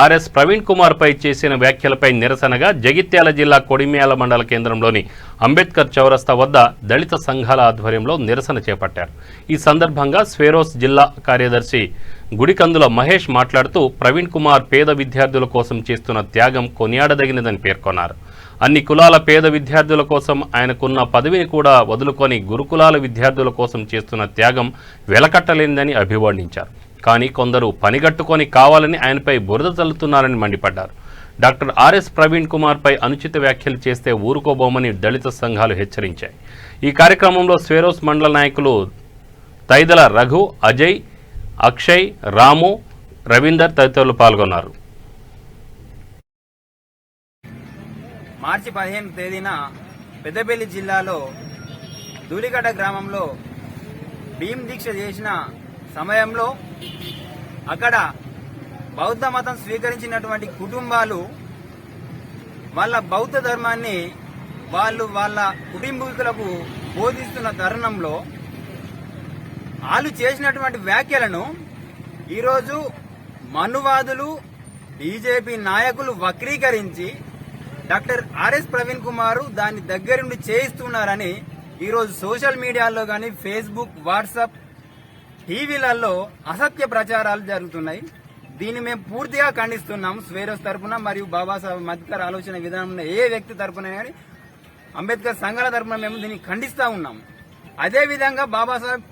RS Praveen Kumar పై చేసిన వ్యాఖ్యలపై నిరసనగా జగిత్యాల జిల్లా కొడిమ్యాల మండల కేంద్రంలోని అంబేద్కర్ చౌరస్తా వద్ద దళిత సంఘాల ఆధ్వర్యంలో నిరసన చేపట్టారు. ఈ సందర్భంగా స్వేరోస్ జిల్లా కార్యదర్శి గుడికందుల మహేష్ మాట్లాడుతూ ప్రవీణ్ కుమార్ పేద విద్యార్థుల కోసం చేస్తున్న త్యాగం కొనియాడదగినదని పేర్కొన్నారు. అన్ని కులాల పేద విద్యార్థుల కోసం ఆయనకున్న పదవిని కూడా వదులుకొని గురుకులాల విద్యార్థుల కోసం చేస్తున్న త్యాగం వెలకట్టలేనిదని అభివర్ణించారు. కానీ కొందరు పనిగట్టుకొని కావాలని ఆయనపై బురద చల్లుతున్నారని మండిపడ్డారు. డాక్టర్ ఆర్ఎస్ ప్రవీణ్ కుమార్ పై అనుచిత వ్యాఖ్యలు చేస్తే ఊరుకోబోమని దళిత సంఘాలు హెచ్చరించాయి. ఈ కార్యక్రమంలో స్వేరోస్ మండల నాయకులు తైదల రఘు, అజయ్, అక్షయ్, రాము, రవీందర్ తదితరులు పాల్గొన్నారు. మార్చి 15 తేదీన పెద్దపల్లి జిల్లాలో ధూళిగడ్డ గ్రామంలో భీమ్ దీక్ష చేసిన సమయంలో అక్కడ బౌద్ధ మతం స్వీకరించినటువంటి కుటుంబాలు వాళ్ళ బౌద్ధ ధర్మాన్ని వాళ్ళ కుటుంబీకులకు బోధిస్తున్న తరుణంలో వాళ్ళు చేసినటువంటి వ్యాఖ్యలను ఈరోజు మనువాదులు, బీజేపీ నాయకులు వక్రీకరించి డాక్టర్ ఆర్ఎస్ ప్రవీణ్ కుమార్ దాన్ని దగ్గరుండి చేయిస్తున్నారని ఈరోజు సోషల్ మీడియాలో కానీ ఫేస్బుక్, వాట్సాప్, టీవీలలో అసత్య ప్రచారాలు జరుగుతున్నాయి. దీన్ని మేము పూర్తిగా ఖండిస్తున్నాం. స్వేరోస్ తరఫున మరియు బాబాసాహెబ్ అంబేద్కర్ ఆలోచన విధానం ఏ వ్యక్తి తరఫున కానీ అంబేద్కర్ సంఘాల తరఫున మేము దీన్ని ఖండిస్తా ఉన్నాం.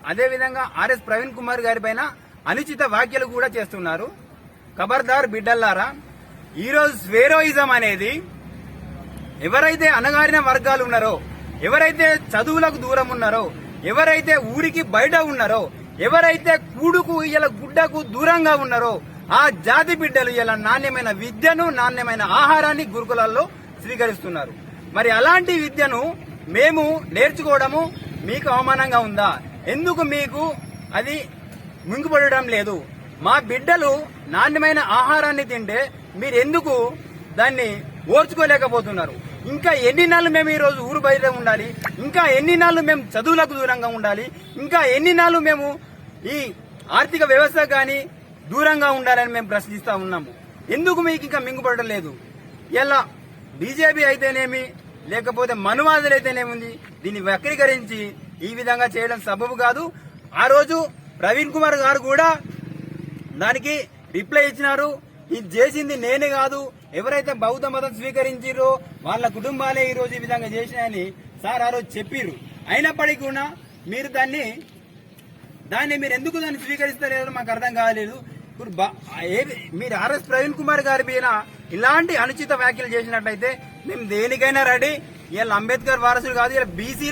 అదేవిధంగా ఆర్ఎస్ ప్రవీణ్ కుమార్ గారి పైన అనుచిత వ్యాఖ్యలు కూడా చేస్తున్నారు. ఖబర్దార్ బిడ్డల్లారా, ఈరోజు స్వేరోయిజం అనేది ఎవరైతే అణగారిన వర్గాలు ఉన్నారో, ఎవరైతే చదువులకు దూరం ఉన్నారో, ఎవరైతే ఊరికి బయట ఉన్నారో, ఎవరైతే కూడుకు ఇలా గుడ్డకు దూరంగా ఉన్నారో ఆ జాతి బిడ్డలు ఇలా నాణ్యమైన విద్యను, నాణ్యమైన ఆహారాన్ని గురుకులాల్లో స్వీకరిస్తున్నారు. మరి అలాంటి విద్యను మేము నేర్చుకోవడము మీకు అవమానంగా ఉందా? ఎందుకు మీకు అది మింగుపడడం లేదు? మా బిడ్డలు నాణ్యమైన ఆహారాన్ని తింటే మీరు ఎందుకు దాన్ని ఓర్చుకోలేకపోతున్నారు? ఇంకా ఎన్ని నాళ్ళు మేము ఈ రోజు ఊరు బయట ఉండాలి? ఇంకా ఎన్ని నాళ్ళు మేము చదువులకు దూరంగా ఉండాలి? ఇంకా ఎన్ని నాళ్ళు మేము ఈ ఆర్థిక వ్యవస్థ కానీ దూరంగా ఉండాలని మేము ప్రశ్నిస్తా ఉన్నాము. ఎందుకు మీకు ఇంకా మింగుపడడం లేదు? ఇలా బీజేపీ అయితేనేమి, లేకపోతే మనువాదులు అయితేనేముంది, దీన్ని వక్రీకరించి ఈ విధంగా చేయడం సబబు కాదు. ఆ రోజు ప్రవీణ్ కుమార్ గారు కూడా దానికి రిప్లై ఇచ్చినారు. ఇది చేసింది నేనే కాదు, ఎవరైతే బౌద్ధ మతం స్వీకరించారో వాళ్ళ కుటుంబాలే ఈ రోజు ఈ విధంగా చేసినాయని సార్ ఆ రోజు చెప్పిర్రు. అయినప్పటికీ కూడా మీరు దాన్ని మీరు ఎందుకు దాన్ని స్వీకరిస్తలేదో మాకు అర్థం కాలేదు. ఇప్పుడు మీరు ఆర్ఎస్ ప్రవీణ్ కుమార్ గారి పైన ఇలాంటి అనుచిత వ్యాఖ్యలు చేసినట్లయితే మేము దేనికైనా రెడీ. వీళ్ళ అంబేద్కర్ వారసులు కాదు, ఇలా బీసీ